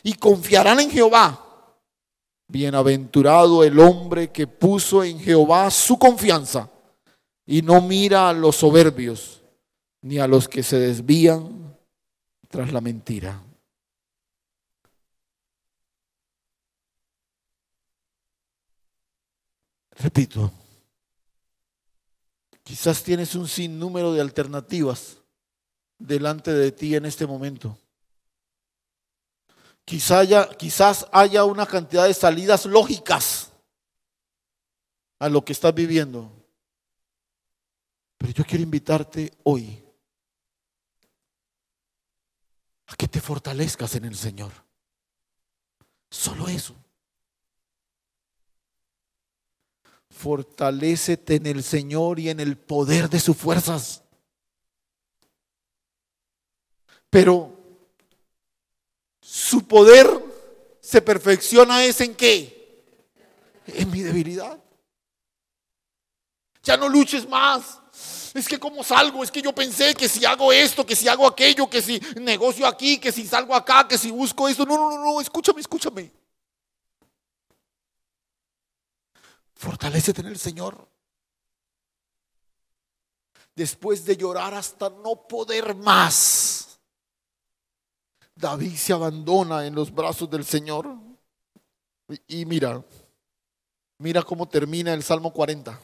y confiarán en Jehová. Bienaventurado el hombre que puso en Jehová su confianza y no mira a los soberbios ni a los que se desvían tras la mentira. Repito, quizás tienes un sinnúmero de alternativas delante de ti en este momento. Quizás haya una cantidad de salidas lógicas a lo que estás viviendo. Pero yo quiero invitarte hoy a que te fortalezcas en el Señor. Solo eso. Fortalécete en el Señor y en el poder de sus fuerzas. Pero su poder se perfecciona es ¿en qué? En mi debilidad. Ya no luches más. Es que cómo salgo, es que yo pensé que si hago esto, que si hago aquello, que si negocio aquí, que si salgo acá, que si busco esto. No, escúchame. Fortalécete en el Señor. Después de llorar hasta no poder más, David se abandona en los brazos del Señor. Y mira cómo termina el Salmo 40.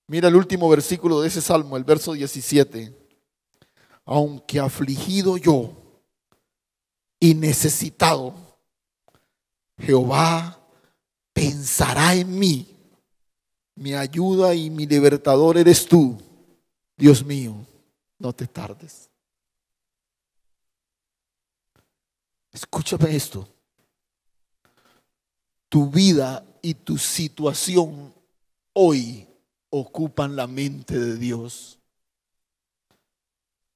Mira el último versículo de ese salmo, el verso 17. Aunque afligido yo y necesitado, Jehová pensará en mí. Mi ayuda y mi libertador eres tú. Dios mío, no te tardes. Escúchame esto. Tu vida y tu situación hoy ocupan la mente de Dios.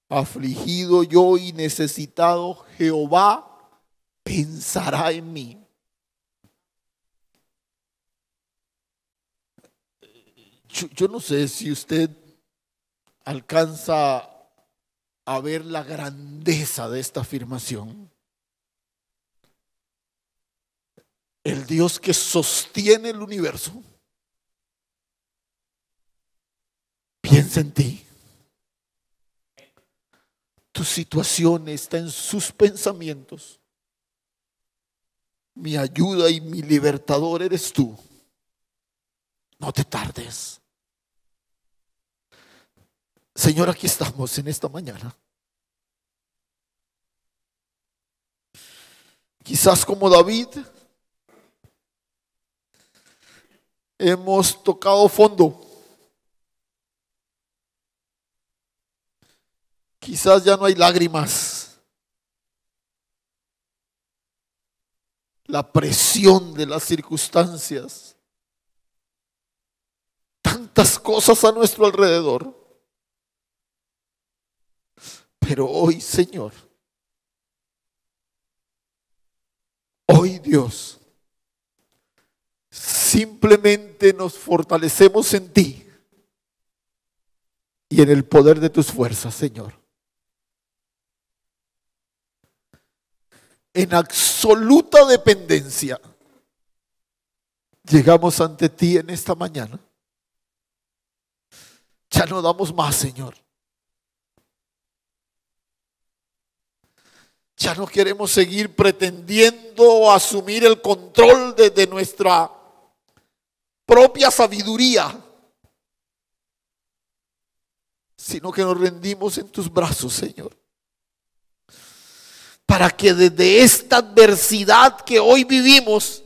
Afligido yo y necesitado, Jehová pensará en mí. Yo no sé si usted alcanza a ver la grandeza de esta afirmación. El Dios que sostiene el universo piensa en ti. Tu situación está en sus pensamientos. Mi ayuda y mi libertador eres tú. No te tardes. Señor, aquí estamos en esta mañana. Quizás como David hemos tocado fondo. Quizás ya no hay lágrimas. La presión de las circunstancias. Tantas cosas a nuestro alrededor. Pero hoy, Señor, hoy, Dios, simplemente nos fortalecemos en ti y en el poder de tus fuerzas, Señor. En absoluta dependencia, llegamos ante ti en esta mañana. Ya no damos más, Señor. Ya no queremos seguir pretendiendo asumir el control de nuestra propia sabiduría, sino que nos rendimos en tus brazos, Señor, para que desde esta adversidad que hoy vivimos,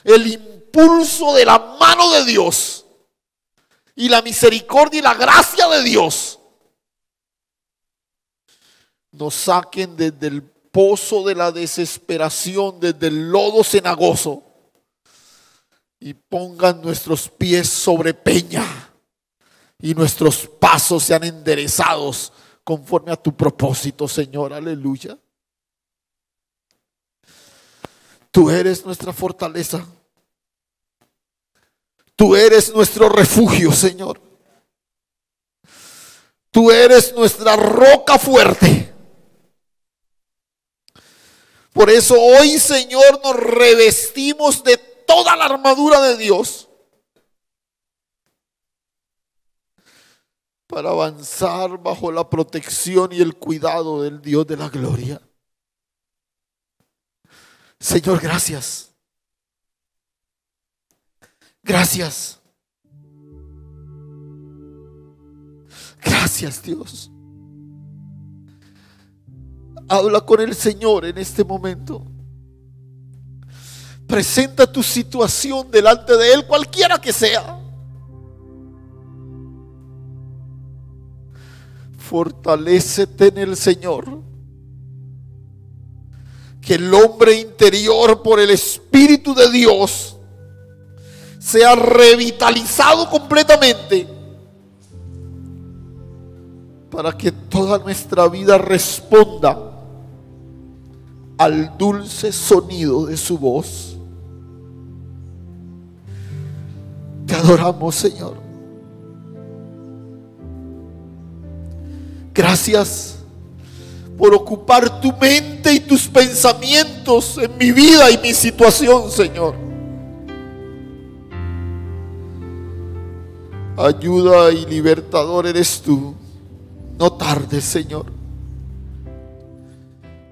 el impulso de la mano de Dios y la misericordia y la gracia de Dios nos saquen desde el pozo de la desesperación, desde el lodo cenagoso, y pongan nuestros pies sobre peña y nuestros pasos sean enderezados conforme a tu propósito, Señor. Aleluya. Tú eres nuestra fortaleza. Tú eres nuestro refugio, Señor. Tú eres nuestra roca fuerte. Por eso hoy, Señor, nos revestimos de toda la armadura de Dios para avanzar bajo la protección y el cuidado del Dios de la gloria. Señor, gracias. Gracias. Gracias, Dios. Habla con el Señor en este momento. Presenta tu situación delante de Él, cualquiera que sea. Fortalécete en el Señor. Que el hombre interior por el Espíritu de Dios sea revitalizado completamente, para que toda nuestra vida responda al dulce sonido de su voz. Te adoramos, Señor. Gracias por ocupar tu mente y tus pensamientos en mi vida y mi situación, Señor. Ayuda y libertador eres tú. No tardes, Señor.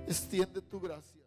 Extiende tu gracia.